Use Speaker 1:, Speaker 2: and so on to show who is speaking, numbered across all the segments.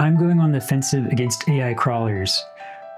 Speaker 1: I'm going on the offensive against AI crawlers.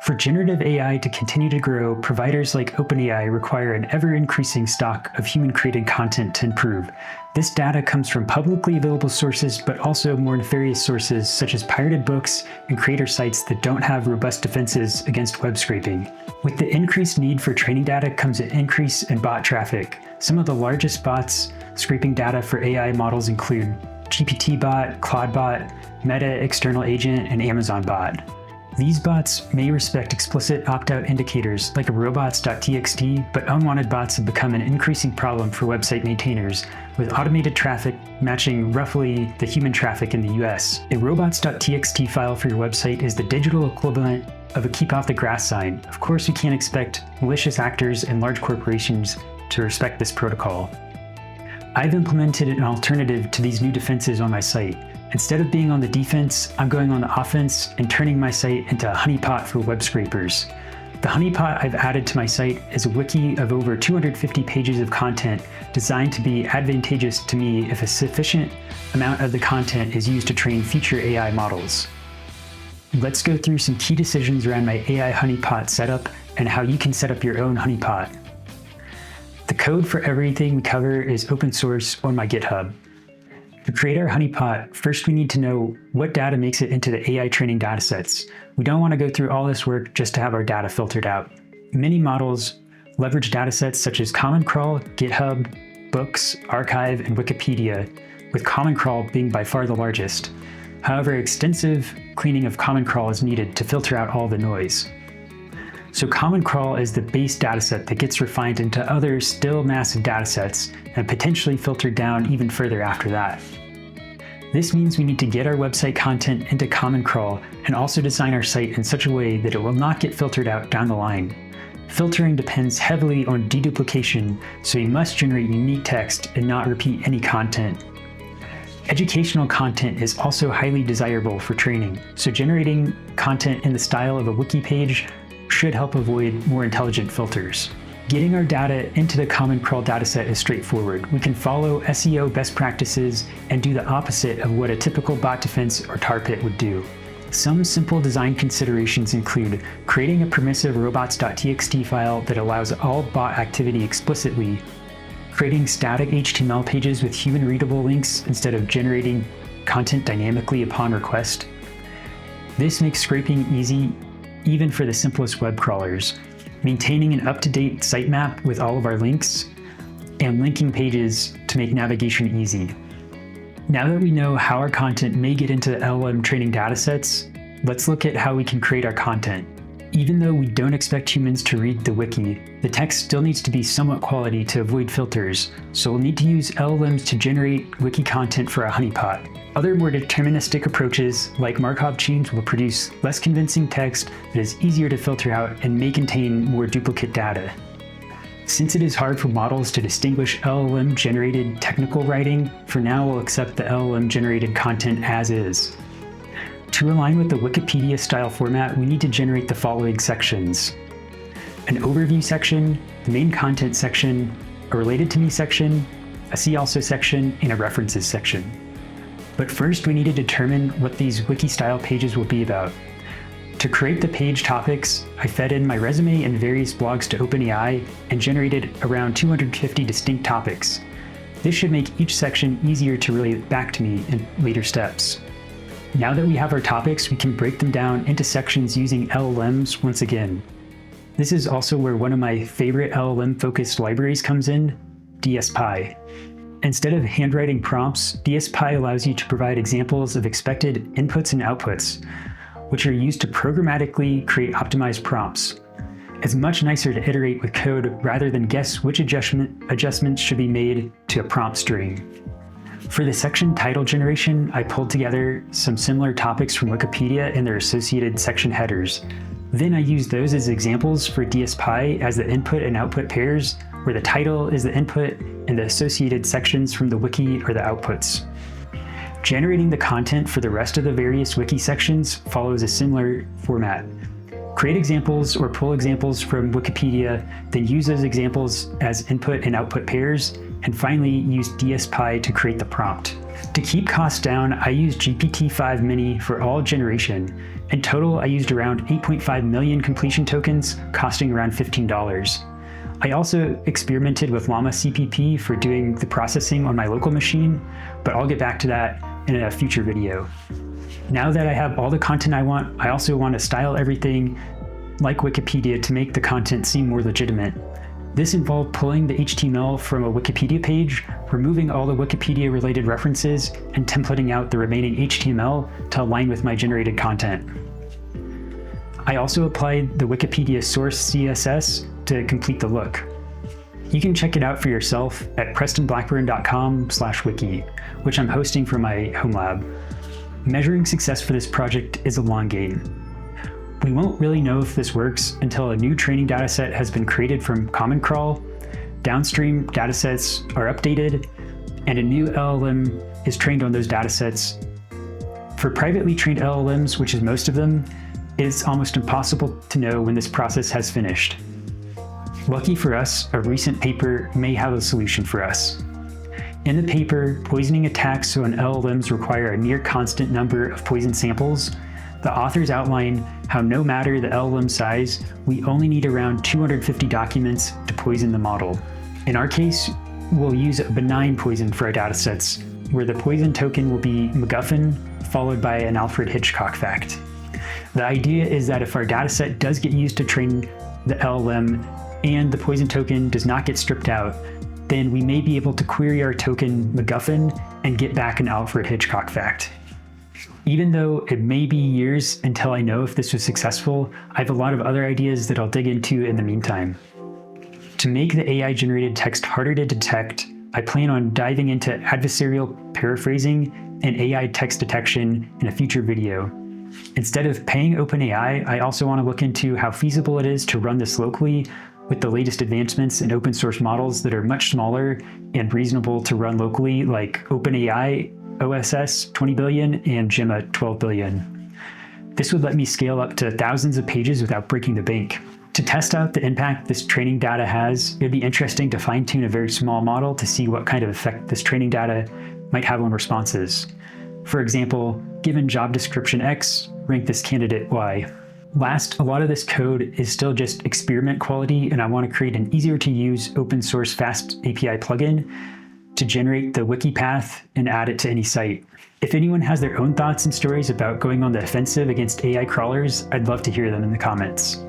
Speaker 1: For generative AI to continue to grow, providers like OpenAI require an ever-increasing stock of human-created content to improve. This data comes from publicly available sources, but also more nefarious sources such as pirated books and creator sites that don't have robust defenses against web scraping. With the increased need for training data comes an increase in bot traffic. Some of the largest bots scraping data for AI models include GPT-bot, Claude-bot, Meta External Agent, and Amazon bot. These bots may respect explicit opt-out indicators like a robots.txt, but unwanted bots have become an increasing problem for website maintainers, with automated traffic matching roughly the human traffic in the US. A robots.txt file for your website is the digital equivalent of a keep off the grass sign. Of course, we can't expect malicious actors and large corporations to respect this protocol. I've implemented an alternative to these new defenses on my site. Instead of being on the defense, I'm going on the offense and turning my site into a honeypot for web scrapers. The honeypot I've added to my site is a wiki of over 250 pages of content designed to be advantageous to me if a sufficient amount of the content is used to train future AI models. Let's go through some key decisions around my AI honeypot setup and how you can set up your own honeypot. The code for everything we cover is open source on my GitHub. To create our honeypot, first we need to know what data makes it into the AI training datasets. We don't want to go through all this work just to have our data filtered out. Many models leverage datasets such as Common Crawl, GitHub, Books, Archive, and Wikipedia, with Common Crawl being by far the largest. However, extensive cleaning of Common Crawl is needed to filter out all the noise. So Common Crawl is the base dataset that gets refined into other still massive datasets and potentially filtered down even further after that. This means we need to get our website content into Common Crawl and also design our site in such a way that it will not get filtered out down the line. Filtering depends heavily on deduplication, so you must generate unique text and not repeat any content. Educational content is also highly desirable for training, so generating content in the style of a wiki page should help avoid more intelligent filters. Getting our data into the Common Crawl dataset is straightforward. We can follow SEO best practices and do the opposite of what a typical bot defense or tar pit would do. Some simple design considerations include creating a permissive robots.txt file that allows all bot activity explicitly, creating static HTML pages with human-readable links instead of generating content dynamically upon request. This makes scraping easy even for the simplest web crawlers, maintaining an up-to-date sitemap with all of our links, and linking pages to make navigation easy. Now that we know how our content may get into LLM training datasets, let's look at how we can create our content. Even though we don't expect humans to read the wiki, the text still needs to be somewhat quality to avoid filters, so we'll need to use LLMs to generate wiki content for our honeypot. Other more deterministic approaches, like Markov chains, will produce less convincing text that is easier to filter out and may contain more duplicate data. Since it is hard for models to distinguish LLM-generated technical writing, for now we'll accept the LLM-generated content as is. To align with the Wikipedia-style format, we need to generate the following sections: an overview section, the main content section, a related to me section, a see also section, and a references section. But first, we need to determine what these wiki-style pages will be about. To create the page topics, I fed in my resume and various blogs to OpenAI and generated around 250 distinct topics. This should make each section easier to relate back to me in later steps. Now that we have our topics, we can break them down into sections using LLMs once again. This is also where one of my favorite LLM-focused libraries comes in, DSPy. Instead of handwriting prompts, DSPy allows you to provide examples of expected inputs and outputs, which are used to programmatically create optimized prompts. It's much nicer to iterate with code rather than guess which adjustments should be made to a prompt string. For the section title generation, I pulled together some similar topics from Wikipedia and their associated section headers. Then I used those as examples for DSPy as the input and output pairs, where the title is the input and the associated sections from the wiki are the outputs. Generating the content for the rest of the various wiki sections follows a similar format. Create examples or pull examples from Wikipedia, then use those examples as input and output pairs, and finally use DSPy to create the prompt. To keep costs down, I use GPT-5 Mini for all generation. In total, I used around 8.5 million completion tokens, costing around $15. I also experimented with Llama CPP for doing the processing on my local machine, but I'll get back to that in a future video. Now that I have all the content I want, I also want to style everything like Wikipedia to make the content seem more legitimate. This involved pulling the HTML from a Wikipedia page, removing all the Wikipedia-related references, and templating out the remaining HTML to align with my generated content. I also applied the Wikipedia source CSS to complete the look. You can check it out for yourself at prestonblackburn.com/wiki, which I'm hosting from my home lab. Measuring success for this project is a long game. We won't really know if this works until a new training dataset has been created from Common Crawl, downstream datasets are updated, and a new LLM is trained on those datasets. For privately trained LLMs, which is most of them, it's almost impossible to know when this process has finished. Lucky for us, a recent paper may have a solution for us. In the paper, Poisoning Attacks on LLMs Require a Near Constant Number of Poison Samples, the authors outline how no matter the LLM size, we only need around 250 documents to poison the model. In our case, we'll use a benign poison for our datasets, where the poison token will be MacGuffin, followed by an Alfred Hitchcock fact. The idea is that if our dataset does get used to train the LLM and the poison token does not get stripped out, then we may be able to query our token MacGuffin and get back an Alfred Hitchcock fact. Even though it may be years until I know if this was successful, I have a lot of other ideas that I'll dig into in the meantime. To make the AI-generated text harder to detect, I plan on diving into adversarial paraphrasing and AI text detection in a future video. Instead of paying OpenAI, I also want to look into how feasible it is to run this locally with the latest advancements in open source models that are much smaller and reasonable to run locally, like OpenAI OSS 20 billion and Gemma 12 billion. This would let me scale up to thousands of pages without breaking the bank. To test out the impact this training data has, it'd be interesting to fine-tune a very small model to see what kind of effect this training data might have on responses. For example, given job description X, rank this candidate Y. Last, a lot of this code is still just experiment quality, and I want to create an easier to use open source fast API plugin to generate the wiki path and add it to any site. If anyone has their own thoughts and stories about going on the offensive against AI crawlers, I'd love to hear them in the comments.